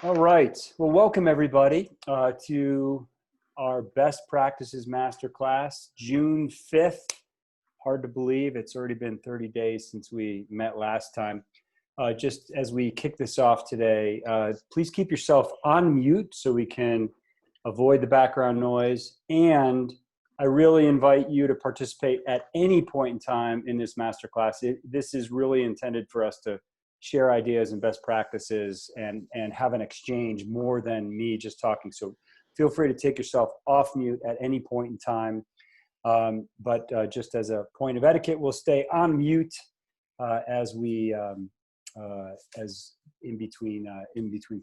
All right. Well, welcome everybody to our Best Practices Masterclass, June 5th. Hard to believe it's already been 30 days since we met last time. Just as we kick this off today, please keep yourself on mute so we can avoid the background noise. And I really invite you to participate at any point in time in this masterclass. This is really intended for us to share ideas and best practices and have an exchange more than me just talking. So feel free to take yourself off mute at any point in time. But just as a point of etiquette, we'll stay on mute as in between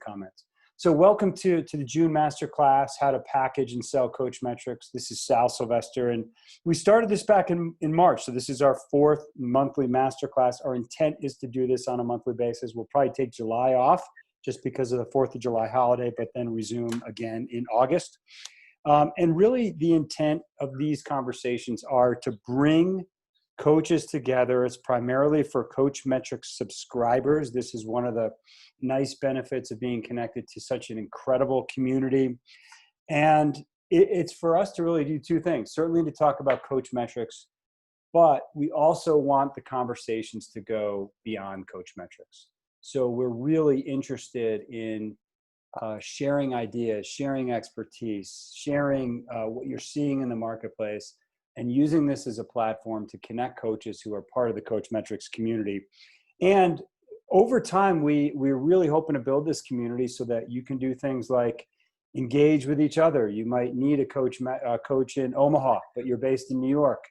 comments. So welcome to the June Masterclass, How to Package and Sell Coachmetrix. This is Sal Sylvester, and we started this back in March. So this is our 4th monthly Masterclass. Our intent is to do this on a monthly basis. We'll probably take July off just because of the 4th of July holiday, but then resume again in August. And really the intent of these conversations are to bring coaches together. It's primarily for Coachmetrix subscribers. This is one of the nice benefits of being connected to such an incredible community. And it's for us to really do two things. Certainly to talk about Coachmetrix, but we also want the conversations to go beyond Coachmetrix. So we're really interested in sharing ideas, sharing expertise, sharing what you're seeing in the marketplace, and using this as a platform to connect coaches who are part of the Coachmetrix community. And over time, we're really hoping to build this community so that you can do things like engage with each other. You might need a coach in Omaha, but you're based in New York,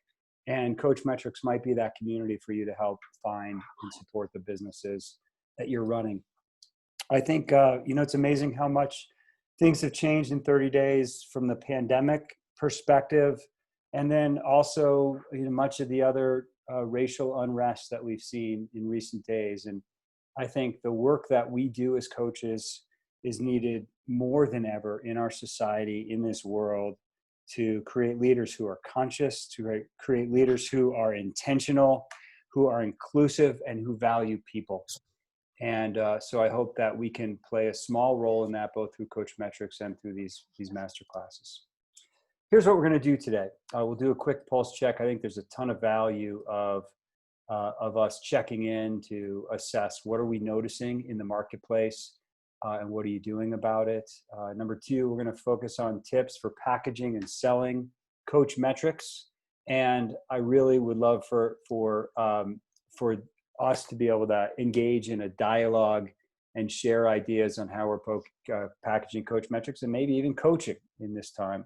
and Coachmetrix might be that community for you to help find and support the businesses that you're running. I think, it's amazing how much things have changed in 30 days from the pandemic perspective. And then also, much of the other racial unrest that we've seen in recent days. And I think the work that we do as coaches is needed more than ever in our society, in this world, to create leaders who are conscious, to create leaders who are intentional, who are inclusive, and who value people. And so I hope that we can play a small role in that, both through Coachmetrix and through these master classes. Here's what we're going to do today. We'll do a quick pulse check. I think there's a ton of value of us checking in to assess what are we noticing in the marketplace and what are you doing about it. Number 2, we're going to focus on tips for packaging and selling Coachmetrix. And I really would love for us to be able to engage in a dialogue and share ideas on how we're packaging Coachmetrix and maybe even coaching in this time.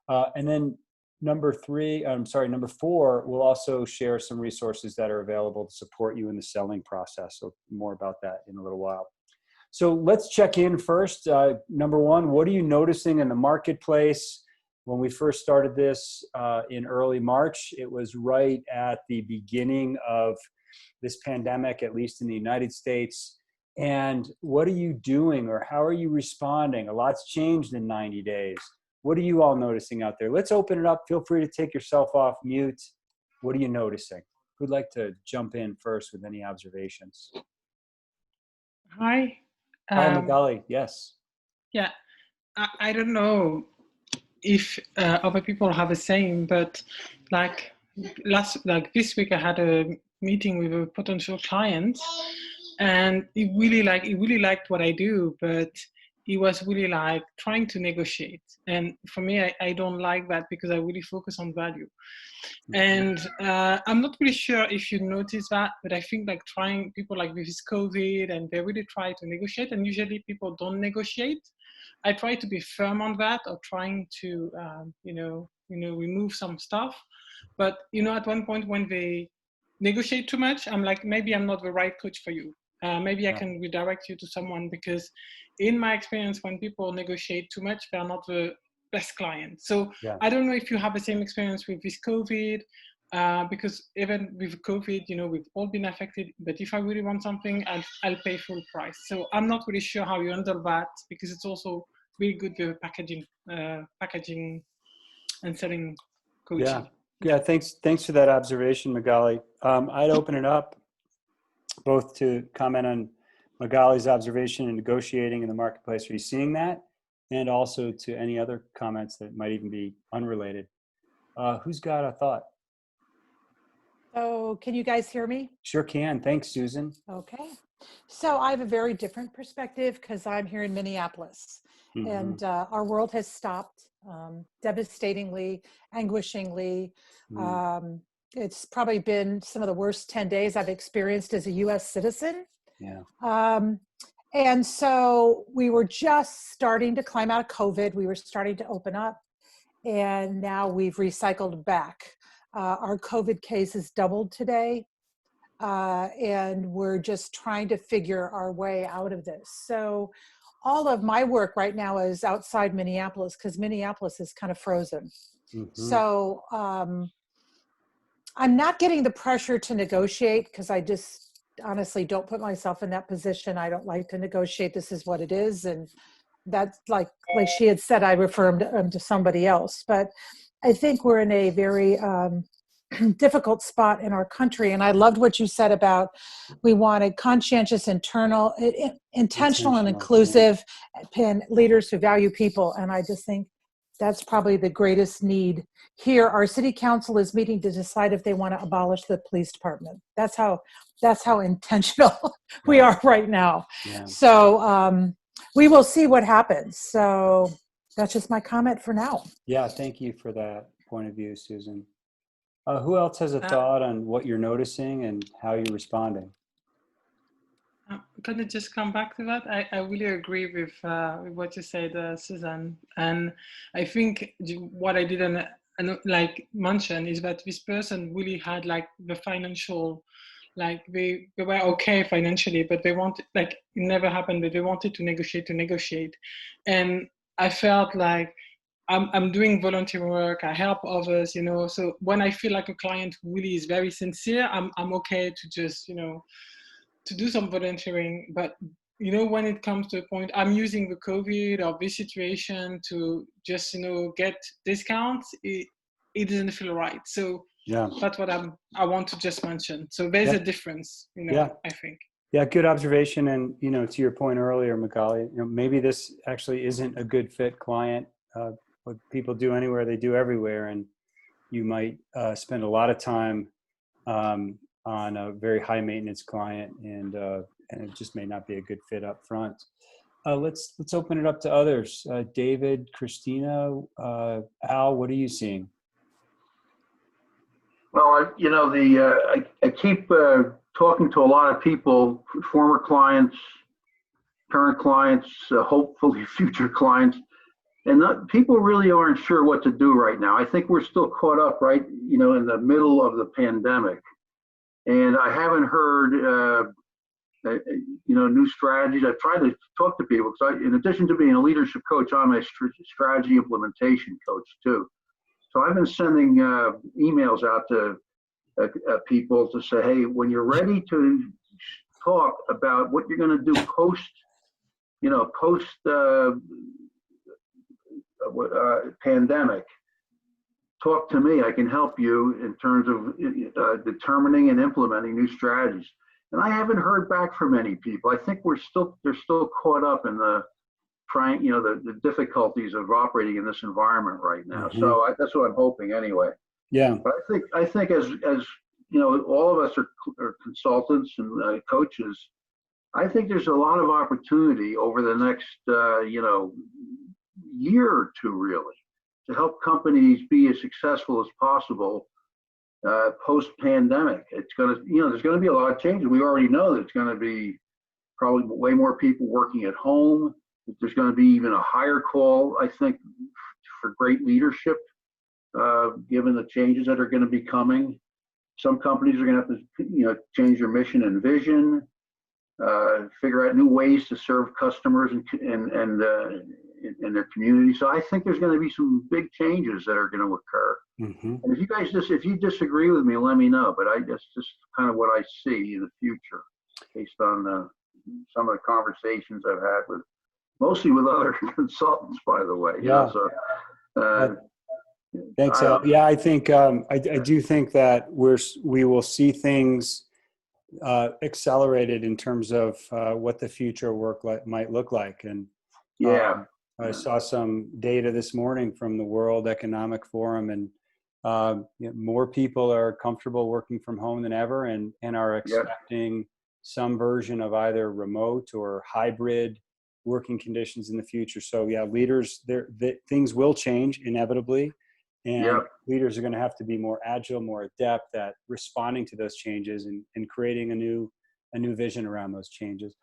And then number 4, we'll also share some resources that are available to support you in the selling process. So more about that in a little while. So let's check in first. Number 1, what are you noticing in the marketplace? When we first started this in early March, it was right at the beginning of this pandemic, at least in the United States. And what are you doing, or how are you responding? A lot's changed in 90 days. What are you all noticing out there? Let's open it up. Feel free to take yourself off mute. What are you noticing? Who'd like to jump in first with any observations? Hi. Hi, Magali. Yes. Yeah, I don't know if other people have the same, but this week I had a meeting with a potential client, and he really liked what I do, but he was really trying to negotiate. And for me, I don't like that because I really focus on value. And I'm not really sure if you notice that, but I think people with this COVID, and they really try to negotiate, and usually people don't negotiate. I try to be firm on that, or trying to, remove some stuff. But, at one point when they negotiate too much, I'm like, maybe I'm not the right coach for you. Maybe I can redirect you to someone, because in my experience, when people negotiate too much, they're not the best client. So I don't know if you have the same experience with this COVID, because even with COVID, we've all been affected, but if I really want something, I'll pay full price. So I'm not really sure how you handle that, because it's also really good with packaging and selling coaching. Yeah. Thanks for that observation, Magali. I'd open it up both to comment on Magali's observation and negotiating in the marketplace. Are you seeing that? And also to any other comments that might even be unrelated. Who's got a thought? So can you guys hear me? Sure can. Thanks, Susan. Okay. So I have a very different perspective because I'm here in Minneapolis, and our world has stopped devastatingly, anguishingly. It's probably been some of the worst 10 days I've experienced as a U.S. citizen. Yeah. And so we were just starting to climb out of COVID. We were starting to open up, and now we've recycled back. Our COVID cases doubled today, and we're just trying to figure our way out of this. So all of my work right now is outside Minneapolis because Minneapolis is kind of frozen. So I'm not getting the pressure to negotiate because I just honestly don't put myself in that position. I don't like to negotiate. This is what it is. And that's like she had said, I refer them to somebody else. But I think we're in a very difficult spot in our country. And I loved what you said about we wanted conscientious, intentional and inclusive leaders who value people. And I just think that's probably the greatest need here. Our city council is meeting to decide if they want to abolish the police department. That's how intentional we are right now. Yeah. So we will see what happens. So that's just my comment for now. Yeah, thank you for that point of view, Susan. Who else has a thought on what you're noticing and how you're responding? I'm going to just come back to that. I really agree with what you said, Susan. And I think what I didn't mention is that this person really had like the financial, like they were okay financially, but they wanted, like it never happened, but they wanted to negotiate. And I felt like I'm doing volunteer work, I help others, so when I feel like a client really is very sincere, I'm okay to just, to do some volunteering. But, when it comes to a point, I'm using the COVID or this situation to just, get discounts, it doesn't feel right. So yeah, that's what I want to just mention. So there's a difference, I think. Yeah, good observation. And, to your point earlier, Magali, maybe this actually isn't a good fit client. What people do anywhere, they do everywhere. And you might spend a lot of time on a very high maintenance client, and it just may not be a good fit up front. Let's open it up to others. David, Christina, Al, what are you seeing? Well, I keep talking to a lot of people, former clients, current clients, hopefully future clients. And people really aren't sure what to do right now. I think we're still caught up, right, in the middle of the pandemic. And I haven't heard, new strategies. I've tried to talk to people because in addition to being a leadership coach, I'm a strategy implementation coach too. So I've been sending emails out to people to say, hey, when you're ready to talk about what you're going to do post pandemic, talk to me. I can help you in terms of determining and implementing new strategies. And I haven't heard back from many people. I think they're still caught up in the the difficulties of operating in this environment right now. Mm-hmm. So that's what I'm hoping anyway. Yeah. But I think as all of us are consultants and coaches, I think there's a lot of opportunity over the next year or two, really, to help companies be as successful as possible post-pandemic. It's going to, there's going to be a lot of changes. We already know that it's going to be probably way more people working at home. There's going to be even a higher call, I think, for great leadership, given the changes that are going to be coming. Some companies are going to have to, change their mission and vision, figure out new ways to serve customers and their community. So I think there's going to be some big changes that are going to occur. Mm-hmm. And if you disagree with me, let me know. But that's just kind of what I see in the future, based on some of the conversations I've had mostly with other consultants, by the way. Yeah. Thanks, Al. Yeah, I think I do think that we will see things accelerated in terms of what the future work might look like. And Yeah. I saw some data this morning from the World Economic Forum, and more people are comfortable working from home than ever, and are expecting some version of either remote or hybrid working conditions in the future. So yeah, leaders, things will change inevitably, and leaders are going to have to be more agile, more adept at responding to those changes and creating a new vision around those changes.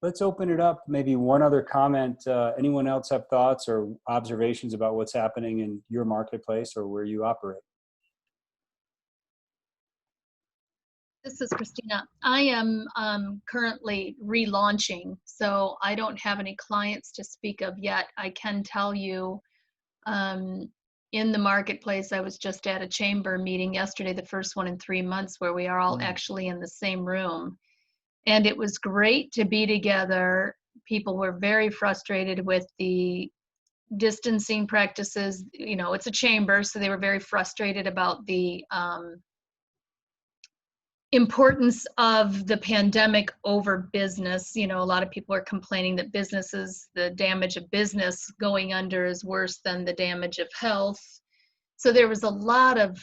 Let's open it up. Maybe one other comment. Anyone else have thoughts or observations about what's happening in your marketplace or where you operate? This is Christina. I am currently relaunching, so I don't have any clients to speak of yet. I can tell you in the marketplace, I was just at a chamber meeting yesterday, the first one in 3 months, where we are all actually in the same room. And it was great to be together. People were very frustrated with the distancing practices. You know, it's a chamber, so they were very frustrated about the importance of the pandemic over business. You know, a lot of people are complaining that the damage of business going under is worse than the damage of health. So there was a lot of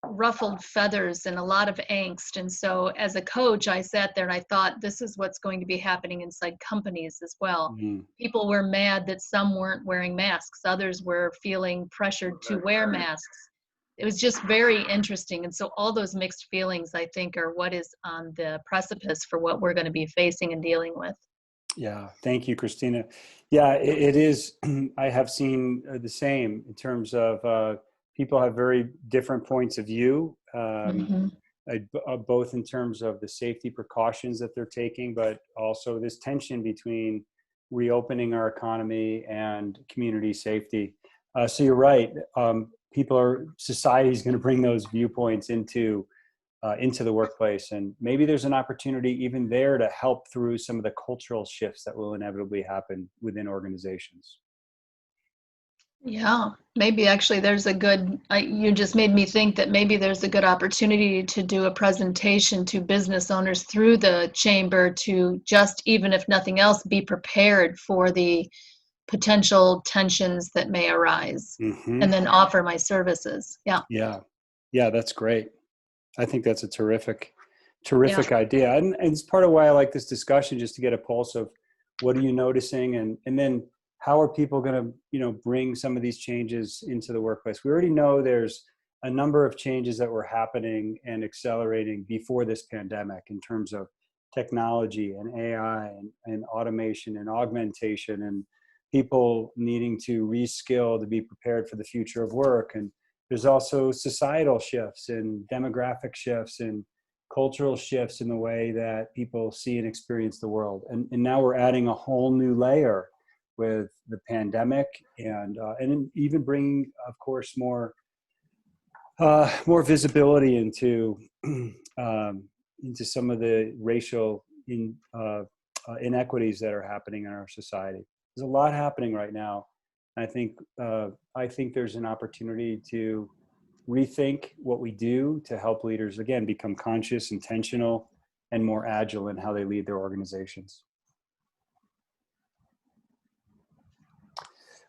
ruffled feathers and a lot of angst. And so as a coach, I sat there and I thought, this is what's going to be happening inside companies as well. People were mad that some weren't wearing masks. Others were feeling pressured to wear masks. It was just very interesting. And so all those mixed feelings, I think, are what is on the precipice for what we're going to be facing and dealing with. Yeah. Thank you, Christina. Yeah, it is. I have seen the same in terms of people have very different points of view, both in terms of the safety precautions that they're taking, but also this tension between reopening our economy and community safety. So you're right. Society is going to bring those viewpoints into the workplace, and maybe there's an opportunity even there to help through some of the cultural shifts that will inevitably happen within organizations. Yeah, maybe actually you just made me think that maybe there's a good opportunity to do a presentation to business owners through the chamber to just, even if nothing else, be prepared for the potential tensions that may arise, and then offer my services. Yeah, that's great. I think that's a terrific idea, and it's part of why I like this discussion, just to get a pulse of what are you noticing, and then how are people going to bring some of these changes into the workplace. We already know there's a number of changes that were happening and accelerating before this pandemic in terms of technology and AI and automation and augmentation, and people needing to reskill to be prepared for the future of work. And there's also societal shifts and demographic shifts and cultural shifts in the way that people see and experience the world. And now we're adding a whole new layer with the pandemic, and even bringing, of course, more visibility into some of the racial inequities that are happening in our society. There's a lot happening right now. I think there's an opportunity to rethink what we do to help leaders, again, become conscious, intentional, and more agile in how they lead their organizations.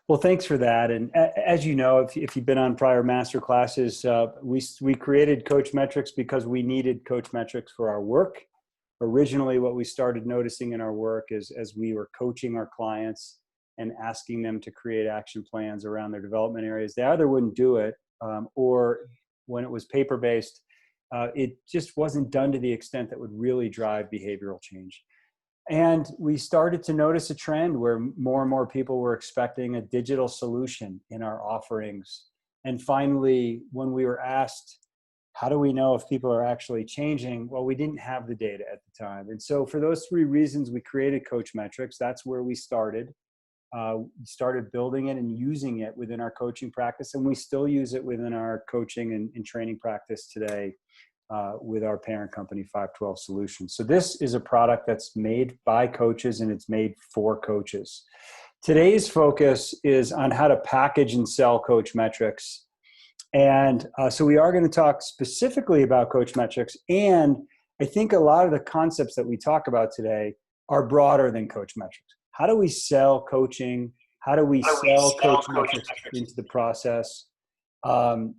Well, thanks for that. And as you know, if you've been on prior master classes, we created Coachmetrix because we needed Coachmetrix for our work. Originally, what we started noticing in our work is as we were coaching our clients and asking them to create action plans around their development areas, they either wouldn't do it, or when it was paper-based, it just wasn't done to the extent that would really drive behavioral change. And we started to notice a trend where more and more people were expecting a digital solution in our offerings. And finally, when we were asked, how do we know if people are actually changing? Well, we didn't have the data at the time. And so for those three reasons, we created Coachmetrix. That's where we started. We started building it and using it within our coaching practice. And we still use it within our coaching and training practice today. With our parent company, 512 Solutions. So this is a product that's made by coaches and it's made for coaches. Today's focus is on how to package and sell Coachmetrix. And so we are going to talk specifically about Coachmetrix and I think a lot of the concepts that we talk about today are broader than Coachmetrix. How do we sell coaching? How do we sell Coachmetrix into the process? So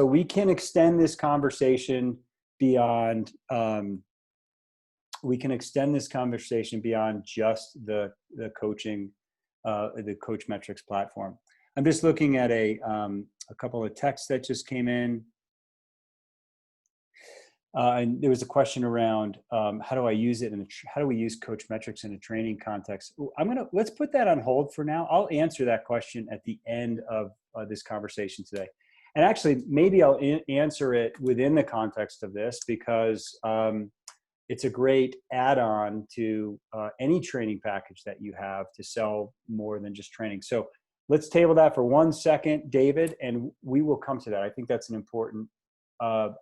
we can extend this conversation beyond just the coaching, the Coachmetrix platform. I'm just looking at a couple of texts that just came in. And there was a question around how do I use it, and how do we use Coachmetrix in a training context? Let's put that on hold for now. I'll answer that question at the end of this conversation today. And actually, maybe I'll answer it within the context of this, because it's a great add-on to any training package that you have to sell more than just training. So let's table that for 1 second, David, and we will come to that. I think that's an important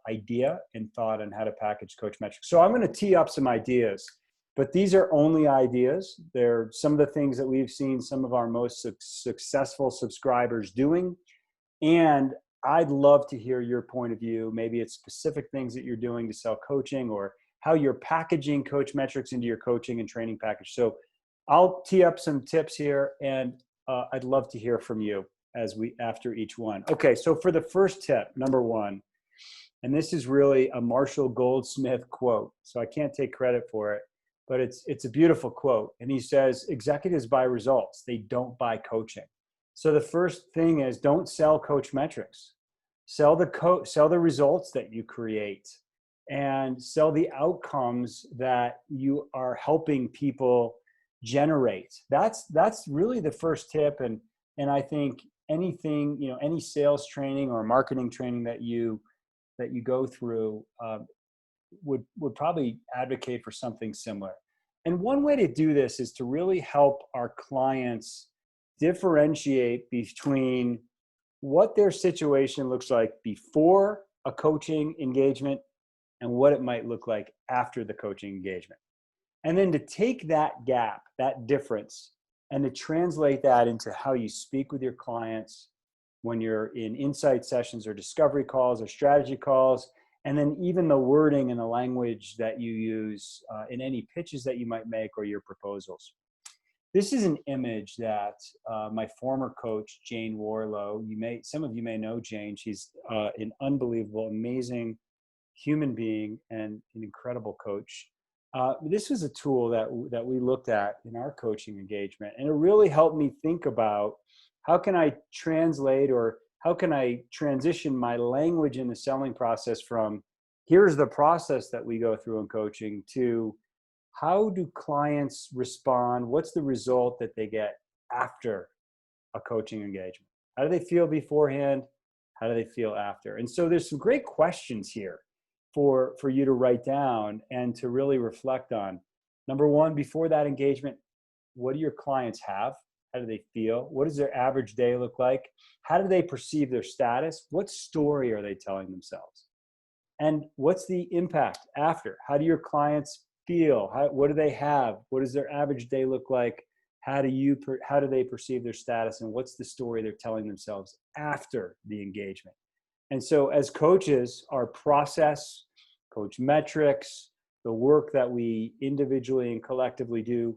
idea and thought on how to package Coachmetrix. So I'm going to tee up some ideas, but these are only ideas. They're some of the things that we've seen some of our most successful subscribers doing. And I'd love to hear your point of view. Maybe it's specific things that you're doing to sell coaching, or how you're packaging Coachmetrix into your coaching and training package. So I'll tee up some tips here, and I'd love to hear from you after each one. Okay, so for the first tip, number 1, and this is really a Marshall Goldsmith quote, so I can't take credit for it, but it's a beautiful quote. And he says, executives buy results, they don't buy coaching. So the first thing is, don't sell Coachmetrix. Sell the results that you create, and sell the outcomes that you are helping people generate. That's really the first tip. And I think anything, any sales training or marketing training that you go through would probably advocate for something similar. And one way to do this is to really help our clients differentiate between what their situation looks like before a coaching engagement and what it might look like after the coaching engagement. And then to take that gap, that difference, and to translate that into how you speak with your clients when you're in insight sessions or discovery calls or strategy calls, and then even the wording and the language that you use in any pitches that you might make or your proposals. This is an image that my former coach, Jane Warlow, some of you may know Jane. She's an unbelievable, amazing human being and an incredible coach. This was a tool that we looked at in our coaching engagement, and it really helped me think about how can I translate, or how can I transition my language in the selling process from here's the process that we go through in coaching to how do clients respond? What's the result that they get after a coaching engagement? How do they feel beforehand? How do they feel after? And so there's some great questions here for you to write down and to really reflect on. Number 1, before that engagement, what do your clients have? How do they feel? What does their average day look like? How do they perceive their status? What story are they telling themselves? And what's the impact after? How do your clients feel? What do they have? What does their average day look like? How do they perceive their status? And what's the story they're telling themselves after the engagement? And so as coaches, our process, Coachmetrix, the work that we individually and collectively do,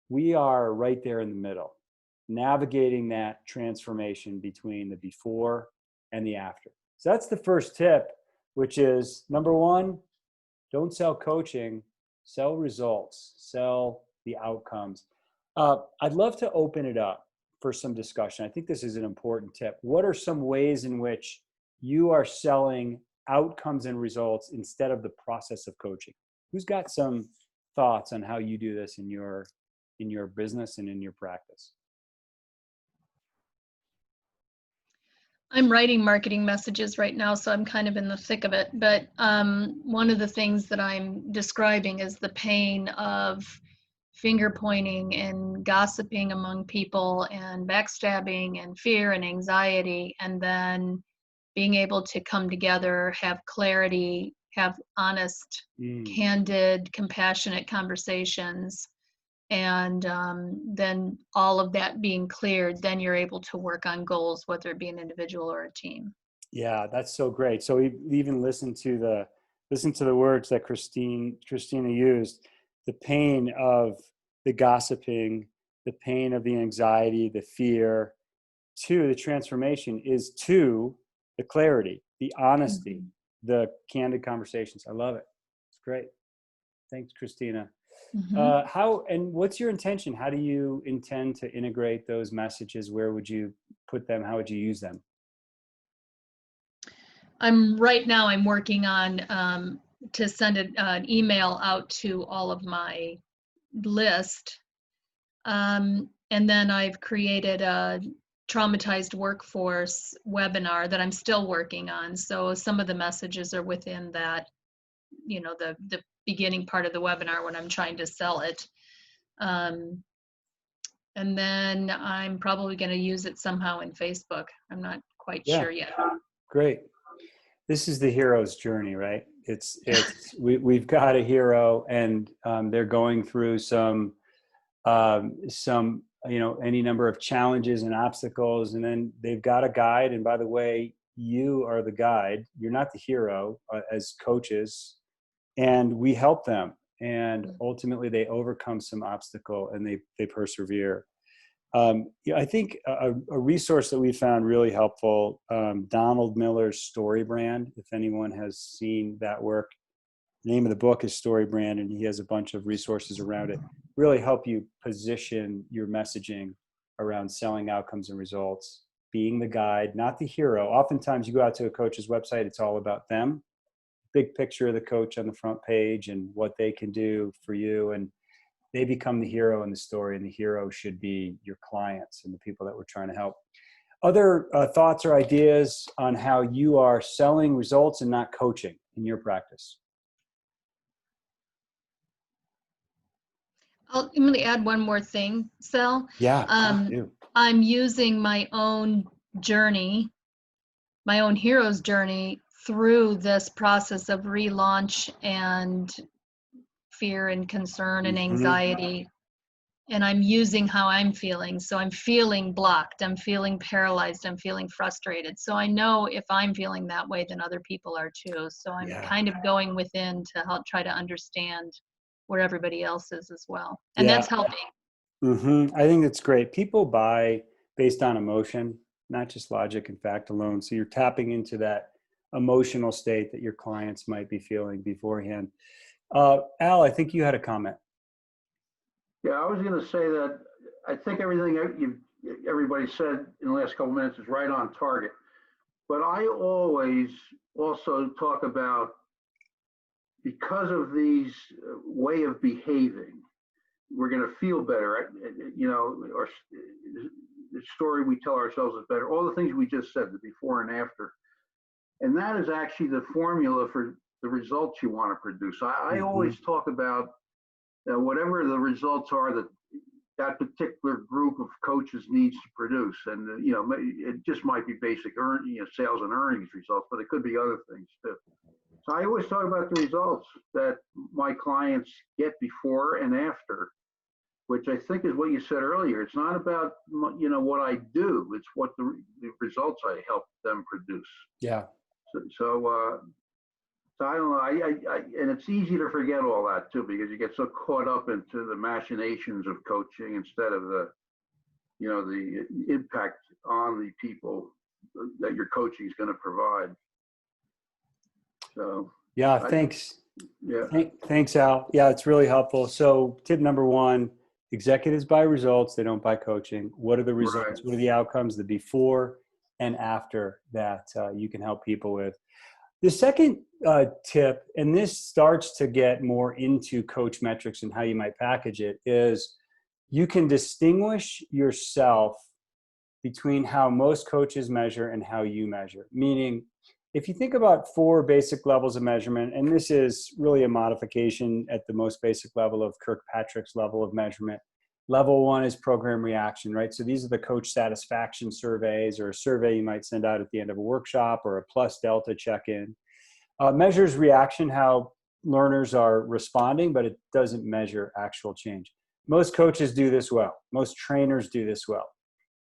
we are right there in the middle, navigating that transformation between the before and the after. So that's the first tip, which is number 1, don't sell coaching, sell results, sell the outcomes. I'd love to open it up for some discussion. I think this is an important tip. What are some ways in which you are selling outcomes and results instead of the process of coaching? Who's got some thoughts on how you do this in your business and in your practice? I'm writing marketing messages right now, so I'm kind of in the thick of it. But one of the things that I'm describing is the pain of finger pointing and gossiping among people and backstabbing and fear and anxiety, and then being able to come together, have clarity, have honest, candid, compassionate conversations. And then all of that being cleared, then you're able to work on goals, whether it be an individual or a team. Yeah, that's so great. So we even listened to listen to the words that Christina used. The pain of the gossiping, the pain of the anxiety, the fear, to the transformation is to the clarity, the honesty, the candid conversations. I love it. It's great. Thanks, Christina. What's your intention? How do you intend to integrate those messages? Where would you put them? How would you use them? Right now I'm working on to send an email out to all of my list. And then I've created a traumatized workforce webinar that I'm still working on. So some of the messages are within that, the beginning part of the webinar when I'm trying to sell it. And then I'm probably going to use it somehow in Facebook. I'm not quite sure yet. Great. This is the hero's journey, right? We've got a hero, and they're going through some any number of challenges and obstacles, and then they've got a guide. And by the way, you are the guide. You're not the hero as coaches, and we help them. And ultimately, they overcome some obstacle and they persevere. I think a resource that we found really helpful, Donald Miller's Story Brand. If anyone has seen that work, the name of the book is Story Brand, and he has a bunch of resources around it. Really help you position your messaging around selling outcomes and results, being the guide, not the hero. Oftentimes you go out to a coach's website, it's all about them. Big picture of the coach on the front page and what they can do for you. And they become the hero in the story, and the hero should be your clients and the people that we're trying to help. Other thoughts or ideas on how you are selling results and not coaching in your practice? I'm going to add one more thing, Sal. Yeah. I'm using my own journey, my own hero's journey through this process of relaunch and fear and concern and anxiety. And I'm using how I'm feeling. So I'm feeling blocked. I'm feeling paralyzed. I'm feeling frustrated. So I know if I'm feeling that way, then other people are too. So I'm kind of going within to help try to understand where everybody else is as well. And that's helping. I think that's great. People buy based on emotion, not just logic and fact alone. So you're tapping into that emotional state that your clients might be feeling beforehand. Al, I think you had a comment. Yeah, I was going to say that I think everything everybody said in the last couple of minutes is right on target. But I always also talk about, because of these way of behaving, we're going to feel better. Or the story we tell ourselves is better. All the things we just said, the before and after. And that is actually the formula for the results you want to produce. I always talk about whatever the results are that particular group of coaches needs to produce. And, it just might be basic sales and earnings results, but it could be other things too. So I always talk about the results that my clients get before and after, which I think is what you said earlier. It's not about, what I do. It's what the results I help them produce. Yeah. So I don't know. And it's easy to forget all that too, because you get so caught up into the machinations of coaching instead of the impact on the people that your coaching is going to provide. So thanks. Yeah. Thanks, Al. Yeah, it's really helpful. So tip number one, executives buy results. They don't buy coaching. What are the results? Right. What are the outcomes, the before and after that you can help people with? The second tip, and this starts to get more into Coachmetrix and how you might package it, is you can distinguish yourself between how most coaches measure and how you measure. Meaning, if you think about 4 basic levels of measurement, and this is really a modification at the most basic level of Kirkpatrick's level of measurement. Level 1 is program reaction, right? So these are the coach satisfaction surveys, or a survey you might send out at the end of a workshop, or a plus delta check-in. Measures reaction, how learners are responding, but it doesn't measure actual change. Most coaches do this well. Most trainers do this well.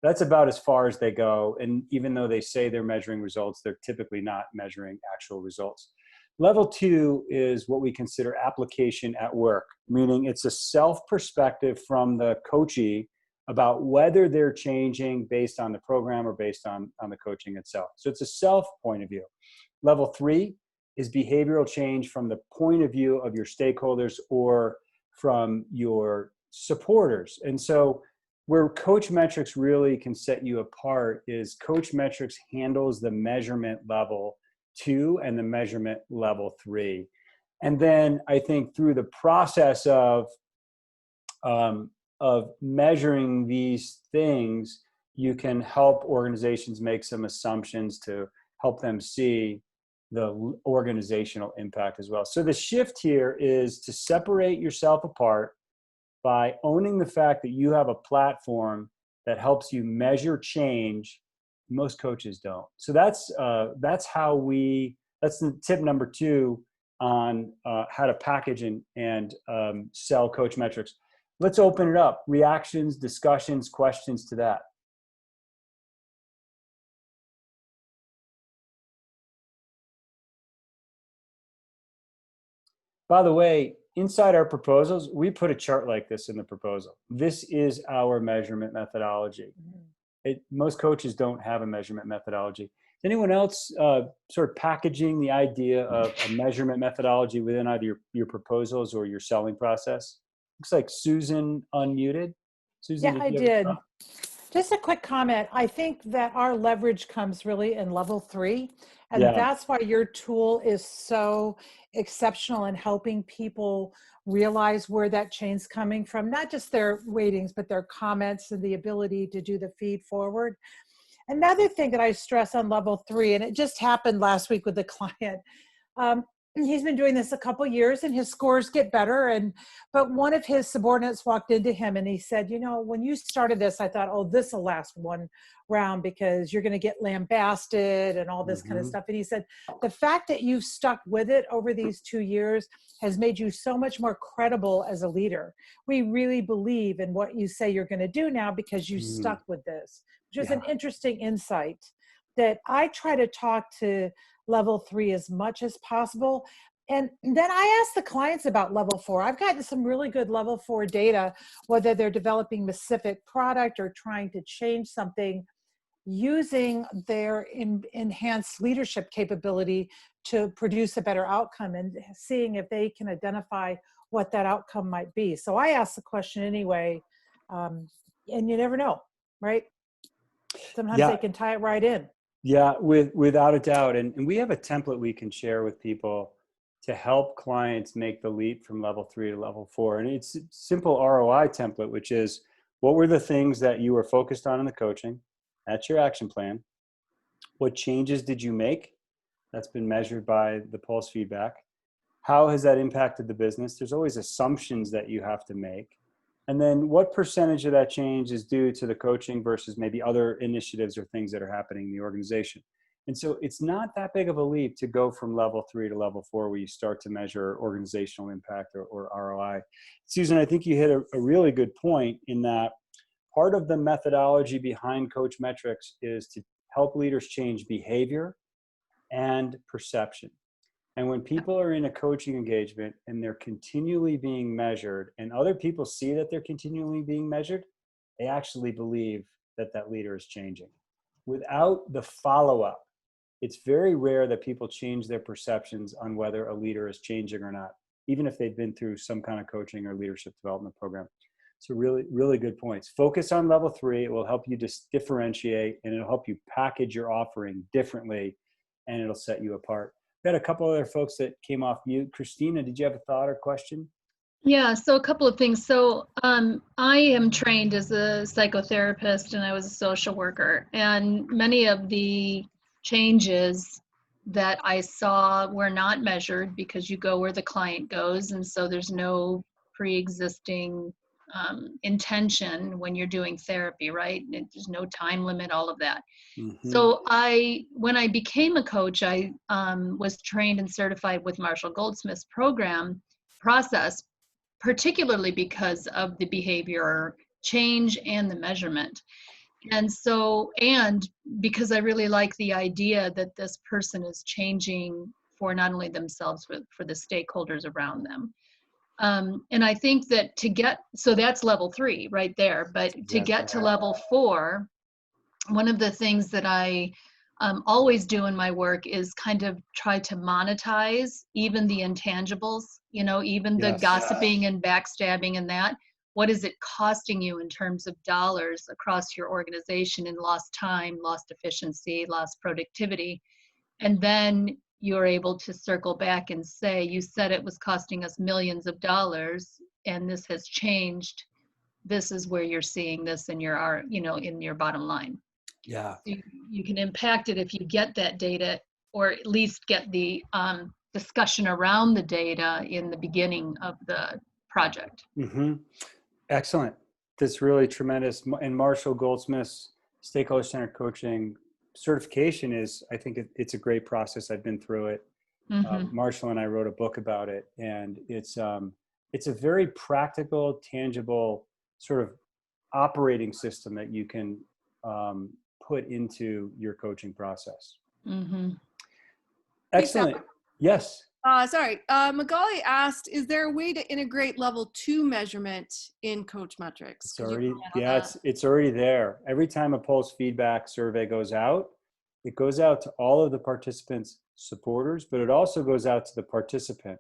That's about as far as they go. And even though they say they're measuring results, they're typically not measuring actual results. Level 2 is what we consider application at work, meaning it's a self-perspective from the coachee about whether they're changing based on the program or based on the coaching itself. So it's a self point of view. Level 3 is behavioral change from the point of view of your stakeholders or from your supporters. And so where Coachmetrix really can set you apart is Coachmetrix handles the measurement level 2 and the measurement level 3. And then I think through the process of measuring these things, you can help organizations make some assumptions to help them see the organizational impact as well. So the shift here is to separate yourself apart by owning the fact that you have a platform that helps you measure change. Most coaches don't. So that's the tip number 2 on how to package and sell Coachmetrix. Let's open it up. Reactions, discussions, questions to that. By the way, inside our proposals, we put a chart like this in the proposal. This is our measurement methodology. Most coaches don't have a measurement methodology. Is anyone else sort of packaging the idea of a measurement methodology within either your proposals or your selling process? Looks like Susan unmuted. Susan, Yeah, I did. Just a quick comment. I think that our leverage comes really in level 3. And that's why your tool is so exceptional in helping people realize where that change's coming from, not just their ratings, but their comments and the ability to do the feed forward. Another thing that I stress on level 3, and it just happened last week with the client, he's been doing this a couple years and his scores get better. But one of his subordinates walked into him and he said, you know, when you started this, I thought, oh, this will last one round because you're going to get lambasted and all this kind of stuff. And he said, the fact that you've stuck with it over these 2 years has made you so much more credible as a leader. We really believe in what you say you're going to do now because you stuck with this, which is an interesting insight that I try to talk to level 3 as much as possible. And then I ask the clients about level 4. I've gotten some really good level 4 data, whether they're developing a specific product or trying to change something using their enhanced leadership capability to produce a better outcome and seeing if they can identify what that outcome might be. So I ask the question anyway, and you never know, right? Sometimes they can tie it right in. Yeah, without a doubt. And we have a template we can share with people to help clients make the leap from level 3 to level 4. And it's a simple ROI template, which is what were the things that you were focused on in the coaching? That's your action plan. What changes did you make? That's been measured by the pulse feedback. How has that impacted the business? There's always assumptions that you have to make. And then what percentage of that change is due to the coaching versus maybe other initiatives or things that are happening in the organization? And so it's not that big of a leap to go from level 3 to level 4 where you start to measure organizational impact or ROI. Susan, I think you hit a really good point in that part of the methodology behind Coachmetrix is to help leaders change behavior and perception. And when people are in a coaching engagement and they're continually being measured and other people see that they're continually being measured, they actually believe that that leader is changing. Without the follow-up, it's very rare that people change their perceptions on whether a leader is changing or not, even if they've been through some kind of coaching or leadership development program. So really, really good points. Focus on level 3. It will help you just differentiate and it'll help you package your offering differently and it'll set you apart. We had a couple other folks that came off mute. Christina, did you have a thought or question? Yeah, so a couple of things. So I am trained as a psychotherapist and I was a social worker. And many of the changes that I saw were not measured because you go where the client goes. And so there's no pre-existing intention when you're doing therapy, right? There's no time limit, all of that. So when I became a coach, I was trained and certified with Marshall Goldsmith's process, particularly because of the behavior change and the measurement. And so, and because I really like the idea that this person is changing for not only themselves, but for the stakeholders around them. And I think that so that's level 3 right there, but to get to level 4, one of the things that I always do in my work is kind of try to monetize even the intangibles, even the gossiping and backstabbing and that. What is it costing you in terms of dollars across your organization in lost time, lost efficiency, lost productivity? And then you're able to circle back and say, you said it was costing us millions of dollars and this has changed. This is where you're seeing this in your, in your bottom line. Yeah. So you can impact it if you get that data, or at least get the discussion around the data in the beginning of the project. Mm-hmm. Excellent. That's really tremendous. And Marshall Goldsmith's Stakeholder Centered Coaching certification is, I think it's a great process. I've been through it. Mm-hmm. Marshall and I wrote a book about it, and it's a very practical, tangible sort of operating system that you can put into your coaching process. Mm-hmm. Excellent. Yes. Sorry, Magali asked, is there a way to integrate level 2 measurement in Coachmetrix? It's already, it's already there. Every time a pulse feedback survey goes out, it goes out to all of the participants' supporters, but it also goes out to the participant.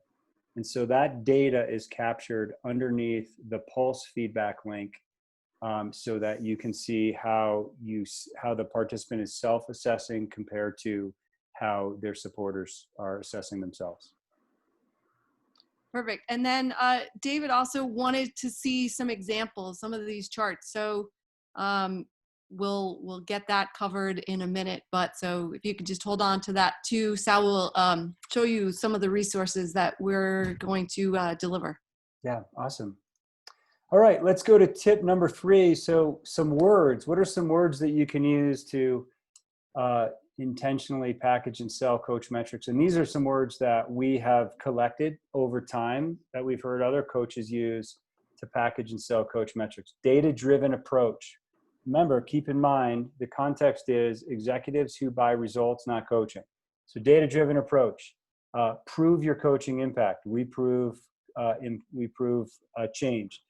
And so that data is captured underneath the pulse feedback link, so that you can see how the participant is self-assessing compared to how their supporters are assessing themselves. Perfect. And then David also wanted to see some examples, some of these charts. So we'll get that covered in a minute. But so if you could just hold on to that too, Sal will show you some of the resources that we're going to deliver. Yeah, awesome. All right, let's go to tip number 3. So some words. What are some words that you can use to intentionally package and sell Coachmetrix? And these are some words that we have collected over time that we've heard other coaches use to package and sell Coachmetrix. Data-driven approach. Remember, keep in mind, the context is executives who buy results, not coaching. So data-driven approach. Prove your coaching impact. We prove change.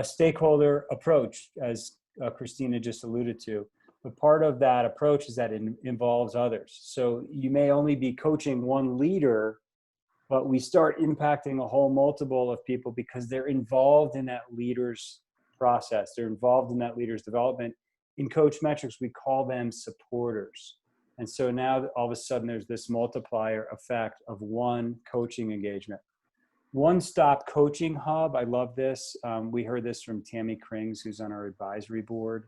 Stakeholder approach, as Christina just alluded to. But part of that approach is that it involves others. So you may only be coaching one leader, but we start impacting a whole multiple of people because they're involved in that leader's process. They're involved in that leader's development. In Coachmetrix, we call them supporters. And so now all of a sudden there's this multiplier effect of one coaching engagement. One-stop coaching hub. I love this. We heard this from Tammy Krings, who's on our advisory board.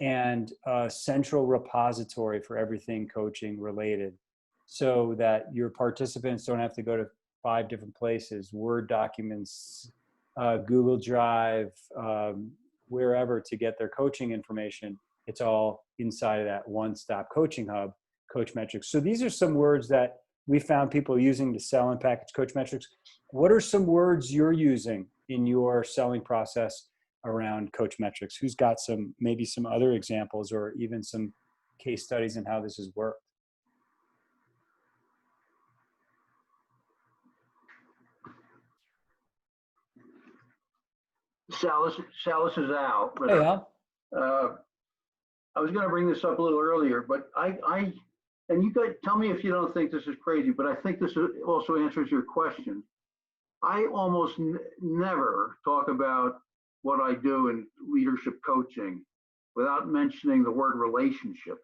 And a central repository for everything coaching related, so that your participants don't have to go to 5 different places, Word documents, Google Drive, wherever to get their coaching information. It's all inside of that one-stop coaching hub, Coachmetrix. So these are some words that we found people using to sell and package Coachmetrix. What are some words you're using in your selling process around Coachmetrix? Who's got maybe some other examples or even some case studies in how this has worked? Sal, this is Al. Hey, Al. I was going to bring this up a little earlier, but and you guys tell me if you don't think this is crazy, but I think this also answers your question. I almost never talk about what I do in leadership coaching without mentioning the word relationship,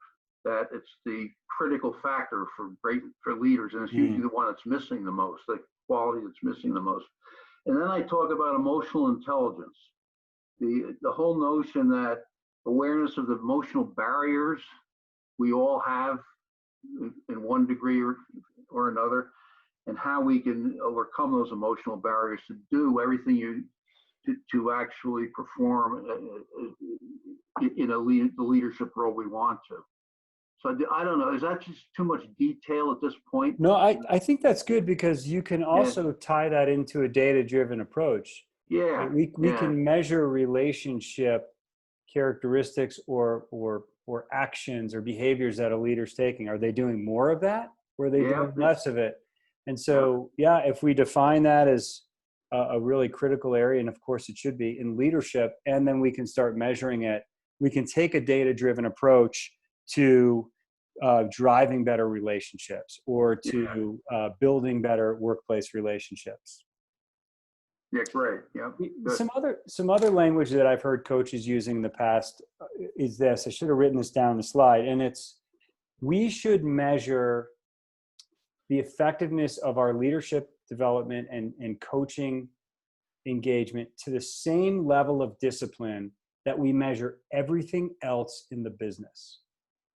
that it's the critical factor for leaders, and it's usually the one that's missing the most, the quality that's missing the most. And then I talk about emotional intelligence, the whole notion that awareness of the emotional barriers we all have in one degree or another, and how we can overcome those emotional barriers to do everything to actually perform in the leadership role we want to. So I don't know, is that just too much detail at this point? No, I think that's good, because you can also tie that into a data-driven approach. Yeah. We can measure relationship characteristics or actions or behaviors that a leader's taking. Are they doing more of that, or are they doing less of it? And so, yeah, if we define that as a really critical area, and of course it should be in leadership, and then we can start measuring it, we can take a data-driven approach to driving better relationships or to building better workplace relationships. Yeah, great. Yeah. Some other language that I've heard coaches using in the past is this. I should have written this down on the slide, and it's, we should measure the effectiveness of our leadership development and coaching engagement to the same level of discipline that we measure everything else in the business.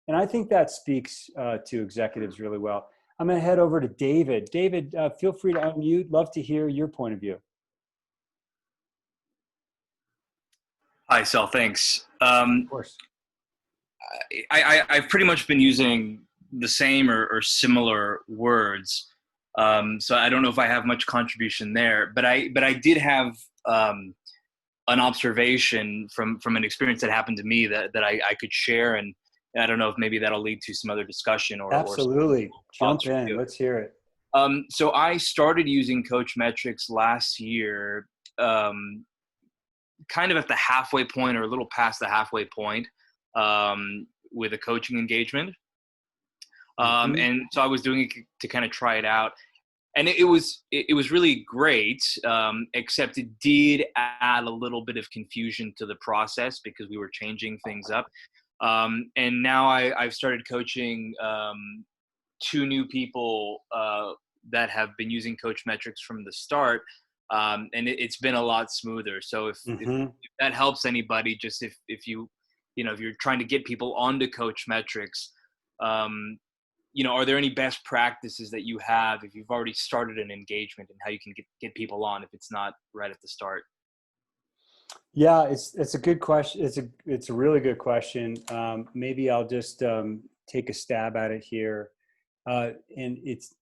And I think that speaks to executives really well. I'm going to head over to David. David, feel free to unmute. Love to hear your point of view. Hi, Sal. Thanks. Of course. I've pretty much been using the same or similar words. So I don't know if I have much contribution there, but I did have an observation from an experience that happened to me that I could share, and I don't know if maybe that'll lead to some other discussion or absolutely jump in. Review. Let's hear it. So I started using Coachmetrix last year, kind of at the halfway point or a little past the halfway point, with a coaching engagement. And so I was doing it to kind of try it out, and it was really great, except it did add a little bit of confusion to the process because we were changing things up. And now I've started coaching 2 new people that have been using Coachmetrix from the start, and it's been a lot smoother. So if that helps anybody, just if you're trying to get people onto Coachmetrix, are there any best practices that you have if you've already started an engagement, and how you can get people on if it's not right at the start? Yeah, it's a good question. It's a really good question. Maybe I'll just take a stab at it here. And it's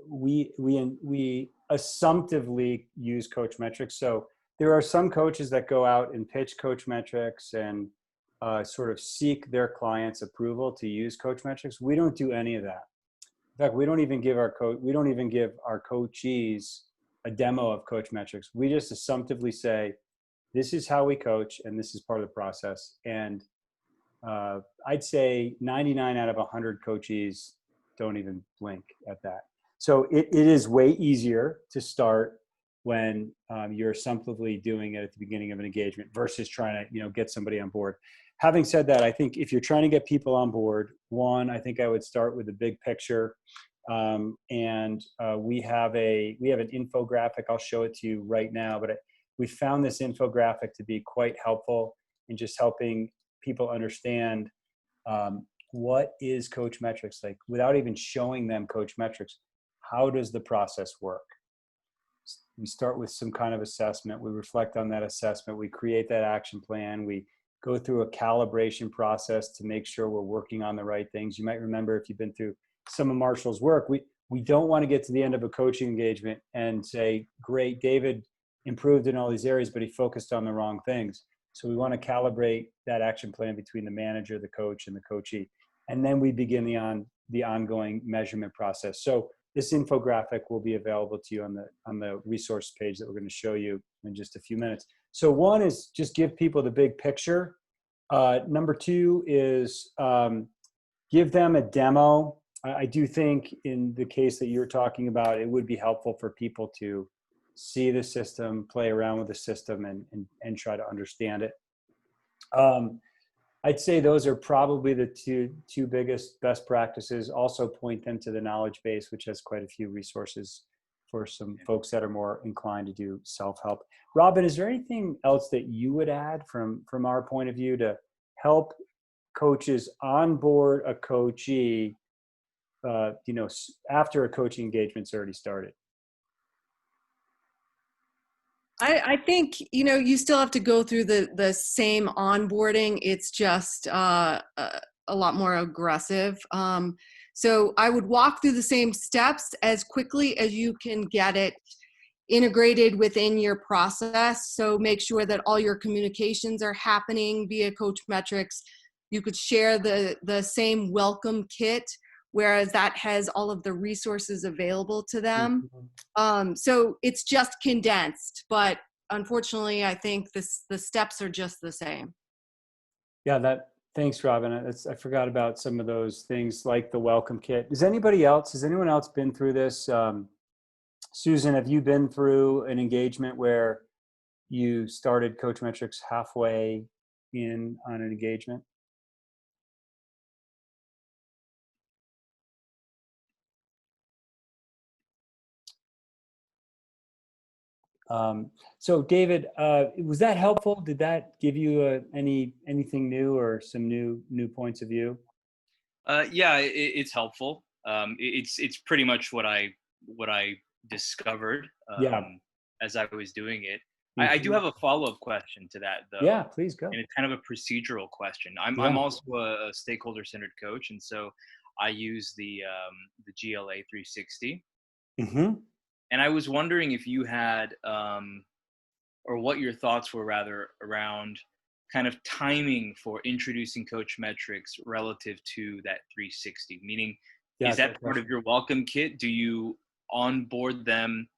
we assumptively use Coachmetrix. So there are some coaches that go out and pitch Coachmetrix and sort of seek their clients' approval to use Coachmetrix. We don't do any of that. In fact, we don't even give our coachees a demo of Coachmetrix. We just assumptively say, this is how we coach, and this is part of the process. And I'd say 99 out of 100 coachees don't even blink at that. So it is way easier to start when you're assumptively doing it at the beginning of an engagement versus trying to get somebody on board. Having said that, I think if you're trying to get people on board, I think I would start with the big picture. And we have an infographic. I'll show it to you right now, but we found this infographic to be quite helpful in just helping people understand what is Coachmetrix, like without even showing them Coachmetrix. How does the process work? We start with some kind of assessment. We reflect on that assessment. We create that action plan. We go through a calibration process to make sure we're working on the right things. You might remember, if you've been through some of Marshall's work, we don't want to get to the end of a coaching engagement and say, great, David improved in all these areas, but he focused on the wrong things. So we want to calibrate that action plan between the manager, the coach, and the coachee. And then we begin the ongoing measurement process. So this infographic will be available to you on the resource page that we're going to show you in just a few minutes. So one is just give people the big picture. Number 2 is give them a demo. I do think in the case that you're talking about, it would be helpful for people to see the system, play around with the system, and try to understand it. I'd say those are probably the two biggest best practices. Also point them to the knowledge base, which has quite a few resources for some folks that are more inclined to do self-help. Robin, is there anything else that you would add from our point of view to help coaches onboard a coachee, after a coaching engagement's already started? I think, you still have to go through the same onboarding. It's just a lot more aggressive. So I would walk through the same steps as quickly as you can get it integrated within your process. So make sure that all your communications are happening via Coachmetrix. You could share the same welcome kit whereas that has all of the resources available to them. Mhm. So it's just condensed, but unfortunately, I think the steps are just the same. Yeah, thanks, Robin. I forgot about some of those things like the welcome kit. Has anyone else been through this? Susan, have you been through an engagement where you started Coachmetrix halfway in on an engagement? So David, was that helpful? Did that give you anything new or some new points of view? Yeah, it's helpful. It's pretty much what I discovered Yeah. as I was doing it. I do Mhm. have a follow-up question to that though, Yeah, please go. and it's kind of a procedural question. I'm Yeah. also a stakeholder-centered coach, and so I use the GLA 360. Hmm. And I was wondering if you had or what your thoughts were rather around kind of timing for introducing Coachmetrix relative to that 360, meaning Yeah, is great that part of question. your welcome kit? Do you onboard them?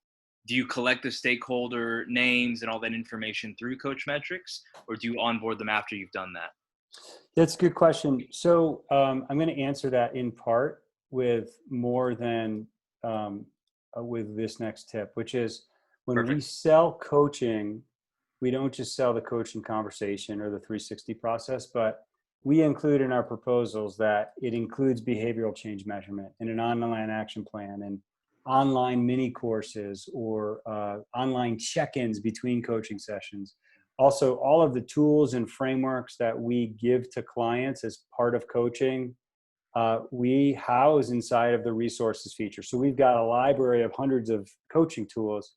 Do you collect the stakeholder names and all that information through Coachmetrix, or do you onboard them after you've done that? That's a good question. So I'm going to answer that in part with more than with this next tip, which is when we Perfect. sell coaching, we don't just sell the coaching conversation or the 360 process, but we include in our proposals that it includes behavioral change measurement and an online action plan and online mini courses or online check-ins between coaching sessions. Also, all of the tools and frameworks that we give to clients as part of coaching, we house inside of the resources feature. So we've got a library of hundreds of coaching tools.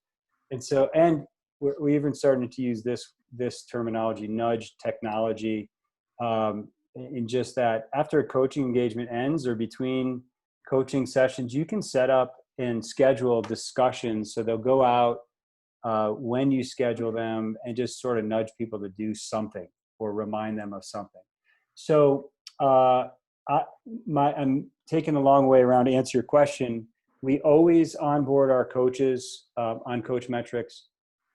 And we're even starting to use this terminology, nudge technology, in just that after a coaching engagement ends or between coaching sessions, you can set up and schedule discussions. So they'll go out when you schedule them and just sort of nudge people to do something or remind them of something. So I'm taking a long way around to answer your question. We always onboard our coaches on Coachmetrix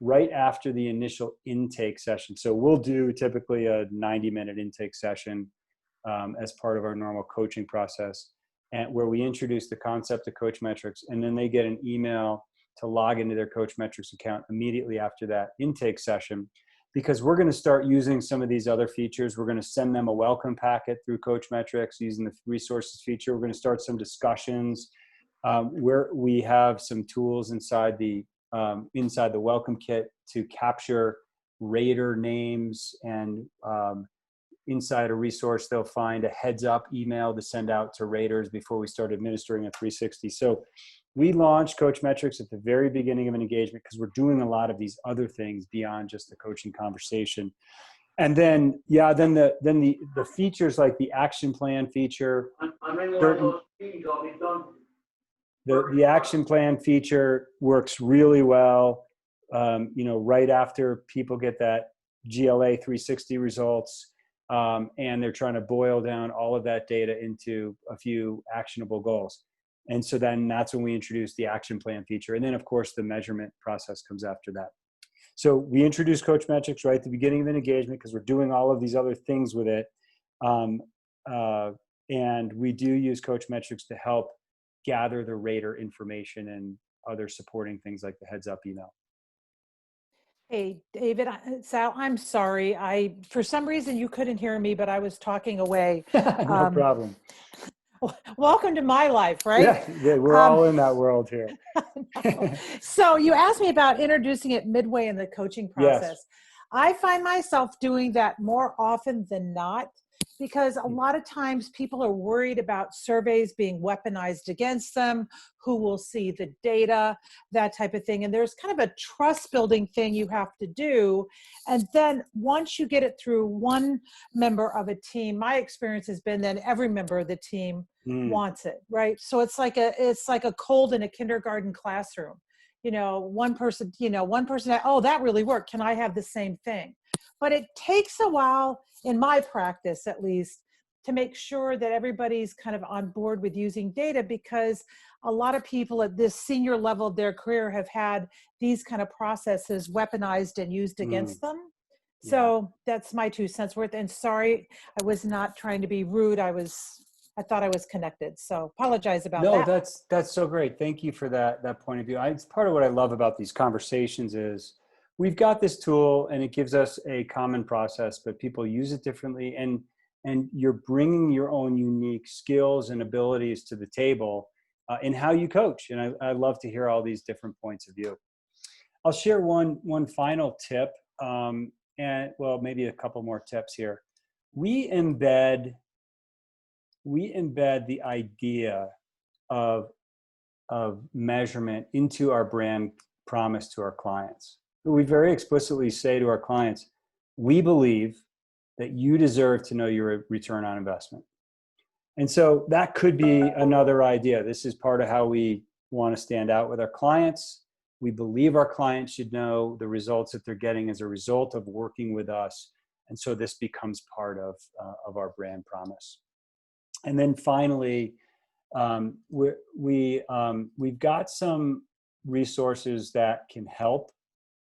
right after the initial intake session. So we'll do typically a 90-minute intake session as part of our normal coaching process, and where we introduce the concept of Coachmetrix, and then they get an email to log into their Coachmetrix account immediately after that intake session, because we're going to start using some of these other features. We're going to send them a welcome packet through Coachmetrix using the resources feature. We're going to start some discussions where we have some tools inside the welcome kit to capture rater names, and inside a resource they'll find a heads up email to send out to raters before we start administering a 360. So we launched Coachmetrix at the very beginning of an engagement because we're doing a lot of these other things beyond just the coaching conversation. And then the features like the action plan feature, I'm in one of those meetings, I'll be done. the action plan feature works really well. Right after people get that GLA 360 results, and they're trying to boil down all of that data into a few actionable goals. And so then that's when we introduce the action plan feature. And then of course the measurement process comes after that. So we introduce Coachmetrix right at the beginning of an engagement because we're doing all of these other things with it. And we do use Coachmetrix to help gather the rater information and other supporting things like the heads up email. Hey, David, Sal, I'm sorry. For some reason you couldn't hear me, but I was talking away. No problem. Welcome to my life, right? Yeah, we're all in that world here. So you asked me about introducing it midway in the coaching process. Yes. I find myself doing that more often than not, because a lot of times people are worried about surveys being weaponized against them, who will see the data, that type of thing. And there's kind of a trust building thing you have to do. And then once you get it through one member of a team, my experience has been that every member of the team wants it, right? So it's like a cold in a kindergarten classroom. One person, oh, that really worked. Can I have the same thing? But it takes a while, in my practice at least, to make sure that everybody's kind of on board with using data, because a lot of people at this senior level of their career have had these kind of processes weaponized and used against them. So that's my 2 cents worth. And sorry, I was not trying to be rude. I thought I was connected. So apologize about that. No, that's so great. Thank you for that point of view. It's part of what I love about these conversations is we've got this tool and it gives us a common process, but people use it differently. And you're bringing your own unique skills and abilities to the table in how you coach. And I love to hear all these different points of view. I'll share one final tip. And well, maybe a couple more tips here. We embed the idea of measurement into our brand promise to our clients. We very explicitly say to our clients, we believe that you deserve to know your return on investment. And so that could be another idea. This is part of how we want to stand out with our clients. We believe our clients should know the results that they're getting as a result of working with us. And so this becomes part of our brand promise. And then finally, we've got some resources that can help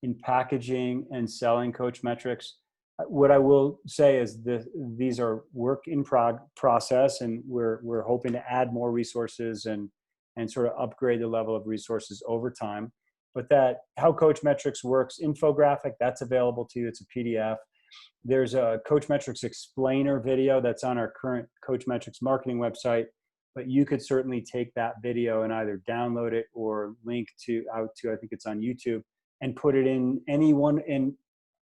in packaging and selling Coachmetrix. What I will say is these are work in process, and we're hoping to add more resources and sort of upgrade the level of resources over time. But that how Coachmetrix works infographic, that's available to you. It's a PDF. There's a Coachmetrix explainer video that's on our current Coachmetrix marketing website, but you could certainly take that video and either download it or link out to, I think it's on YouTube, and put it in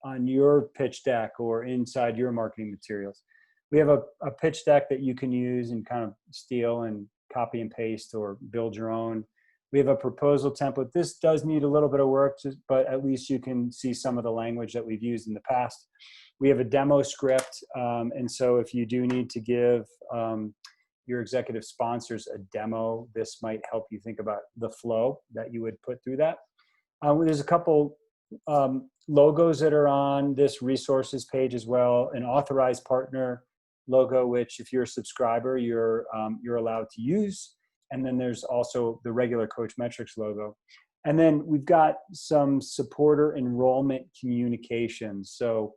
on your pitch deck or inside your marketing materials. We have a pitch deck that you can use and kind of steal and copy and paste or build your own. We have a proposal template. This does need a little bit of work, but at least you can see some of the language that we've used in the past. We have a demo script. And so if you do need to give your executive sponsors a demo, this might help you think about the flow that you would put through that. There's a couple logos that are on this resources page as well. An authorized partner logo, which if you're a subscriber, you're allowed to use. And then there's also the regular Coachmetrix logo. And then we've got some supporter enrollment communications. So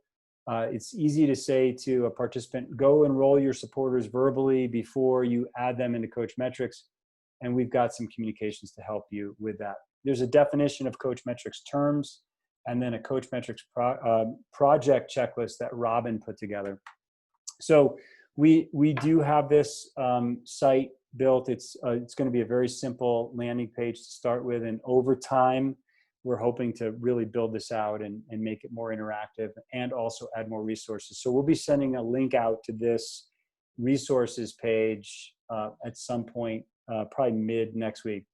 it's easy to say to a participant, go enroll your supporters verbally before you add them into Coachmetrix. And we've got some communications to help you with that. There's a definition of Coachmetrix terms, and then a Coachmetrix project checklist that Robin put together. So we do have this site built. It's going to be a very simple landing page to start with, and over time we're hoping to really build this out and make it more interactive and also add more resources. So we'll be sending a link out to this resources page at some point, probably mid next week.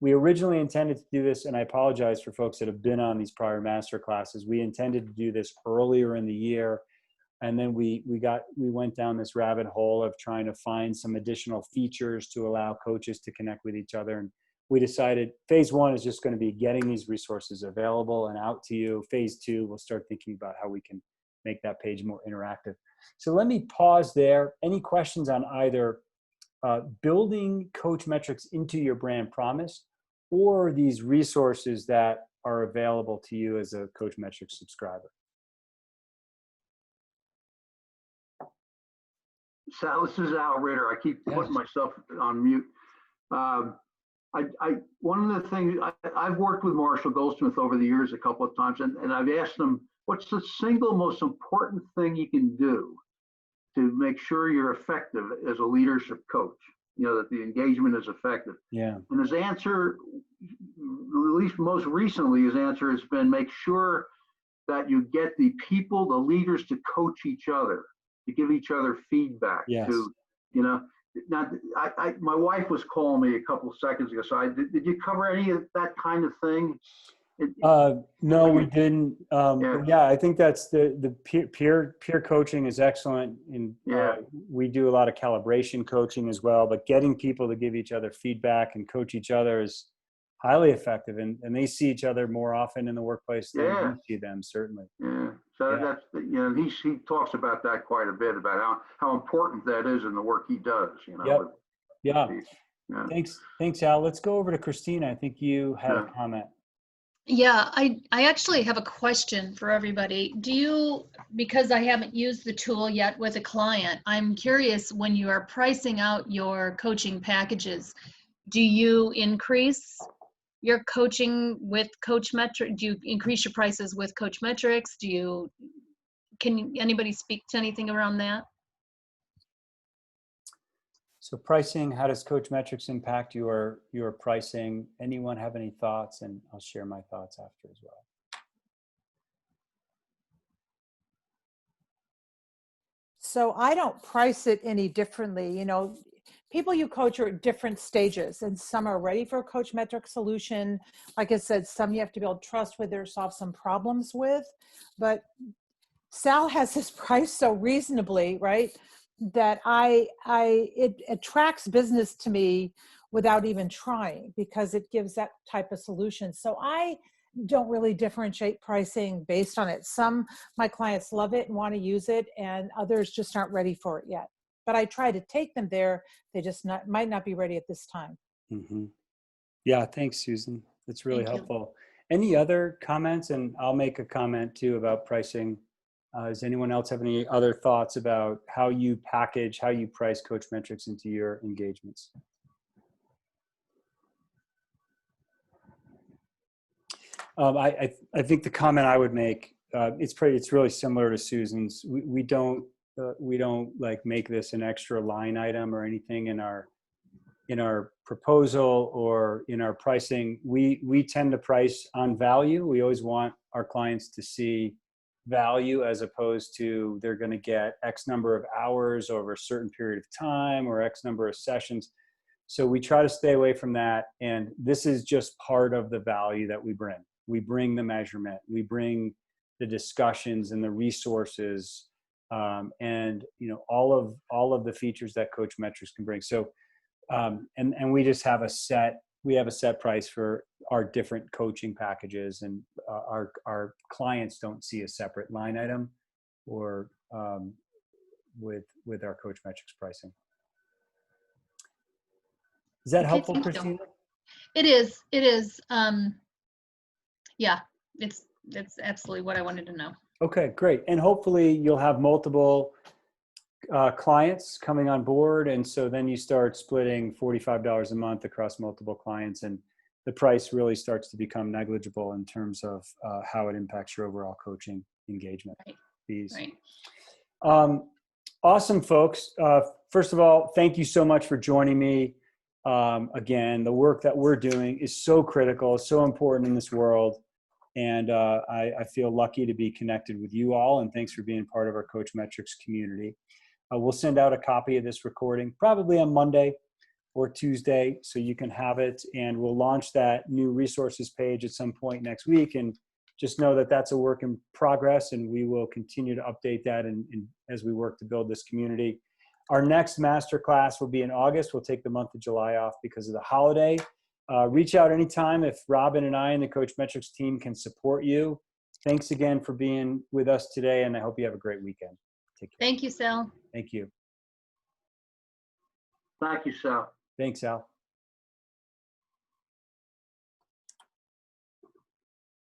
We originally intended to do this, and I apologize for folks that have been on these prior master classes. We intended to do this earlier in the year, and then we went down this rabbit hole of trying to find some additional features to allow coaches to connect with each other. And we decided phase 1 is just going to be getting these resources available and out to you. Phase 2, we'll start thinking about how we can make that page more interactive. So let me pause there. Any questions on either building Coachmetrix into your brand promise or these resources that are available to you as a Coachmetrix subscriber? Sal, this is Al Ritter. I keep putting myself on mute. One of the things, I've worked with Marshall Goldsmith over the years a couple of times, and I've asked him, what's the single most important thing you can do to make sure you're effective as a leadership coach? You know, that the engagement is effective. Yeah. And his answer, at least most recently, his answer has been make sure that you get the people, the leaders, to coach each other, to give each other feedback. Yes. To, you know, now my wife was calling me a couple of seconds ago. So did you cover any of that kind of thing? No, we didn't. Yeah, I think that's the peer coaching is excellent. And we do a lot of calibration coaching as well, but getting people to give each other feedback and coach each other is highly effective. And they see each other more often in the workplace than we see them, certainly. Yeah. So Yeah. that's, he talks about that quite a bit, about how important that is in the work he does, Yep. Yeah. Yeah. Thanks, Al. Let's go over to Christina. I think you had a comment. Yeah, I actually have a question for everybody. Because I haven't used the tool yet with a client, I'm curious, when you are pricing out your coaching packages, do you increase your coaching with Coachmetrix? Do you increase your prices with Coachmetrix? Can anybody speak to anything around that? So pricing, how does Coachmetrix impact your pricing? Anyone have any thoughts? And I'll share my thoughts after as well. So I don't price it any differently. You know, people you coach are at different stages, and some are ready for a Coachmetrix solution. Like I said, some you have to build trust with or solve some problems with. But Sal has this price so reasonably, right, that it attracts business to me without even trying, because it gives that type of solution. So I don't really differentiate pricing based on it. Some my clients love it and want to use it, and others just aren't ready for it yet. But I try to take them there. They just might not be ready at this time. Mm-hmm. Yeah, thanks, Susan. That's really Thank you. helpful. Any other comments? And I'll make a comment too about pricing. Does anyone else have any other thoughts about how you package, how you price Coachmetrix into your engagements? I think the comment I would make, it's really similar to Susan's. We don't like make this an extra line item or anything in our proposal or in our pricing. We tend to price on value. We always want our clients to see value, as opposed to they're going to get X number of hours over a certain period of time or X number of sessions. So we try to stay away from that. And this is just part of the value that we bring. We bring the measurement, we bring the discussions and the resources, and all of the features that Coachmetrix can bring. So and we just have a set price for our different coaching packages, and our clients don't see a separate line item or with our Coachmetrix pricing. Is that helpful, Christina? It is. Yeah, it's absolutely what I wanted to know. Okay, great. And hopefully you'll have multiple clients coming on board. And so then you start splitting $45 a month across multiple clients, and the price really starts to become negligible in terms of how it impacts your overall coaching engagement fees. Right. Awesome, folks. First of all, thank you so much for joining me. Again, the work that we're doing is so critical, so important in this world. And I feel lucky to be connected with you all, and thanks for being part of our Coachmetrix community. We'll send out a copy of this recording probably on Monday or Tuesday, so you can have it, and we'll launch that new resources page at some point next week. And just know that that's a work in progress, and we will continue to update that as we work to build this community. Our next masterclass will be in August. We'll take the month of July off because of the holiday. Reach out anytime if Robin and I and the Coachmetrix team can support you. Thanks again for being with us today, and I hope you have a great weekend. Take care. Thank you, Sal. Thank you. Thank you, Sal. Thanks, Al.